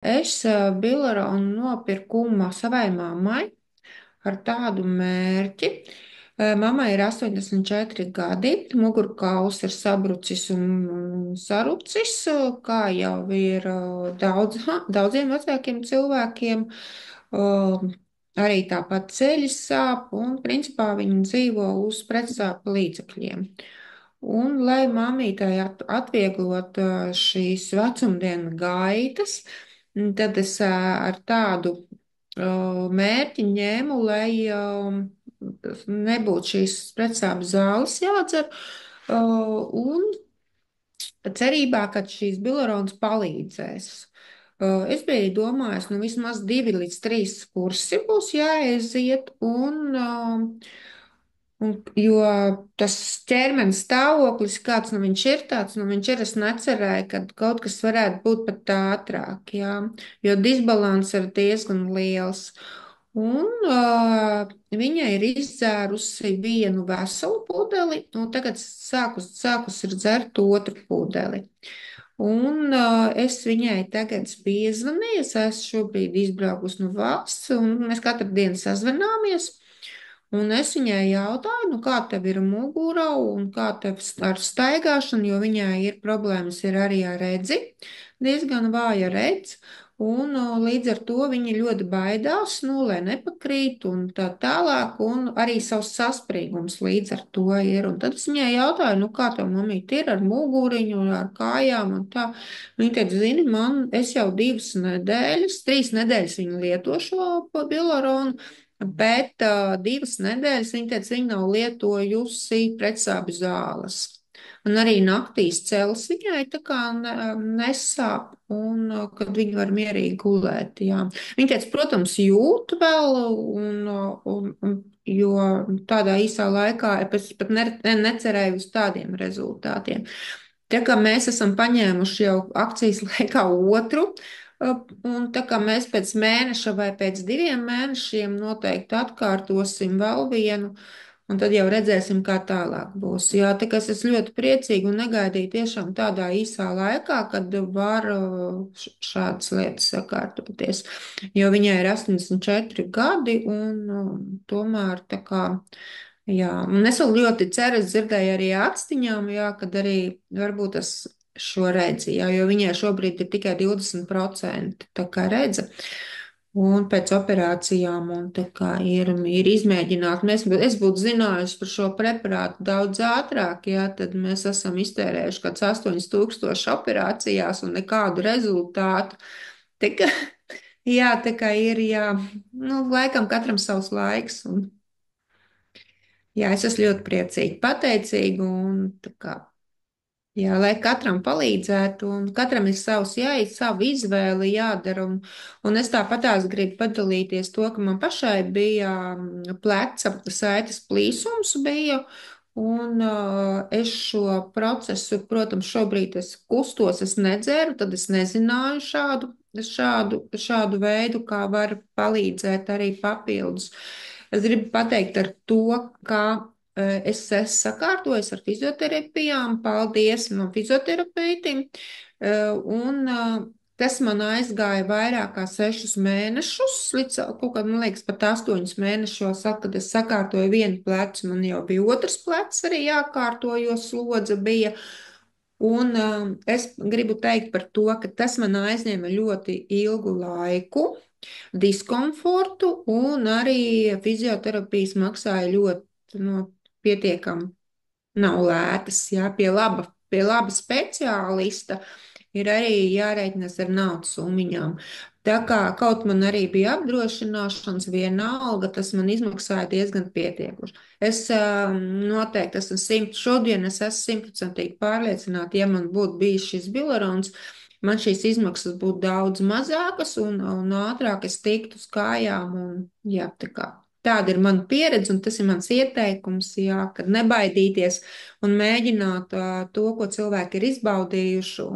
Es Bileronu nopirku savai mammai ar tādu mērķi. Mammai ir 84 gadi, mugurkauls ir sabrucis un sarucis, kā jau ir daudziem vecākiem cilvēkiem. Arī tāpat ceļi sāp, un principā viņi dzīvo uz pretsāpju līdzekļiem. Un, lai mammītai atvieglot šīs vecumdienu gaitas, tad es ar tādu mērķi ņēmu, lai nebūtu šīs pretsāpju zāles jādzer, un cerībā, ka šīs bilerons palīdzēs. Es biju domājis, nu vismaz 2 līdz 3 kursi būs jāaiziet, jo tas ķermenis stāvoklis, kāds nu viņš ir, tāds nu viņš ir, es necerēju, ka kaut kas varētu būt pat ātrāk, jā, jo disbalans ir diezgan liels. Un viņa ir izdzērusi vienu veselu pudeli, un tagad sākus ir dzert otru pudeli. Un es viņai tagad piezvanīju, es esmu šobrīd izbraukusi no valsts, un mēs katru dienu sazvanāmies. Un es viņai jautāju, nu kā tev ir mugura un kā tev ar staigāšanu, jo viņai ir problēmas ir arī ar redzi, diezgan vāja redz. Un līdz ar to viņi ļoti baidās, nu, lai nepakrīt un tā tālāk, un arī savs saspringums līdz ar to ir. Un tad es viņai jautāju, nu, kā tev mamīt ir ar muguriņu un ar kājām un tā. Viņa teica, zini, es jau 2 nedēļas, 3 nedēļas viņu lieto šo bilaronu, bet 2 nedēļas viņa teica, viņa nav lietojusi pretsāpju zāles. Un arī naktīs cels viņai tā kā nesāp, un kad viņa var mierīgi gulēt. Jā. Viņa teica, protams, jūt vēl, jo tādā īsā laikā es pat necerēju uz tādiem rezultātiem. Tā kā mēs esam paņēmuši jau akcijas laikā otru, un tā kā mēs pēc mēneša vai pēc 2 mēnešiem noteikti atkārtosim vēl vienu, un tad jau redzēsim, kā tālāk būs. Jā, tā kā es esmu ļoti priecīga un negaidīju tiešām tādā īsā laikā, kad var šādas lietas sakārtoties. Jo viņai ir 84 gadi, un tomēr tā kā. Jā, un es vēl ļoti ceru, es dzirdēju arī atstiņām, jā, kad arī varbūt tas šo redzi, jā, jo viņai šobrīd ir tikai 20% tā kā redze. Un pēc operācijām, un tā kā ir izmēģināt, es būtu zinājusi par šo preparātu daudz ātrāk, jā, tad mēs esam iztērējuši kāds 8000 operācijās un nekādu rezultātu. Tā kā, jā, tā kā ir, jā, nu, laikam katram savs laiks, un jā, es esmu ļoti priecīga, pateicīga, un tā kā. Jā, lai katram palīdzētu, un katram ir savs jāiet, savu izvēli jādara. Un es tāpatās gribu padalīties to, ka man pašai bija pleca saites plīsums bija, un es šo procesu, protams, šobrīd es kustos, es nedzeru, tad es nezināju šādu veidu, kā var palīdzēt arī papildus. Es gribu pateikt ar to, ka es esmu sakārtojis ar fizioterapijām, paldies man fizioterapeitim, un tas man aizgāja vairāk kā 6 mēnešus, līdz kaut kādam, man liekas, pat 8 mēnešos, kad es sakārtoju vienu plecu, man jau bija otrs plecs arī jākārto, jo slodze bija. Un es gribu teikt par to, ka tas man aizņēma ļoti ilgu laiku, diskomfortu, un arī fizioterapijas maksāja ļoti pietiekami nav lētas. Jā, pie laba speciālista ir arī jārēķinas ar naudas summiņām. Tā kā kaut man arī bija apdrošināšanas vienalga, tas man izmaksāja diezgan pietiekuši. Es noteikti esmu šodien es esmu 100% pārliecināta, ja man būtu bijis šis bilerons, man šīs izmaksas būtu daudz mazākas un ātrāk es tiktu uz kājām un jā, tā kā. Tāda ir mana pieredze, un tas ir mans ieteikums, jā, kad nebaidīties un mēģināt to, ko cilvēki ir izbaudījuši,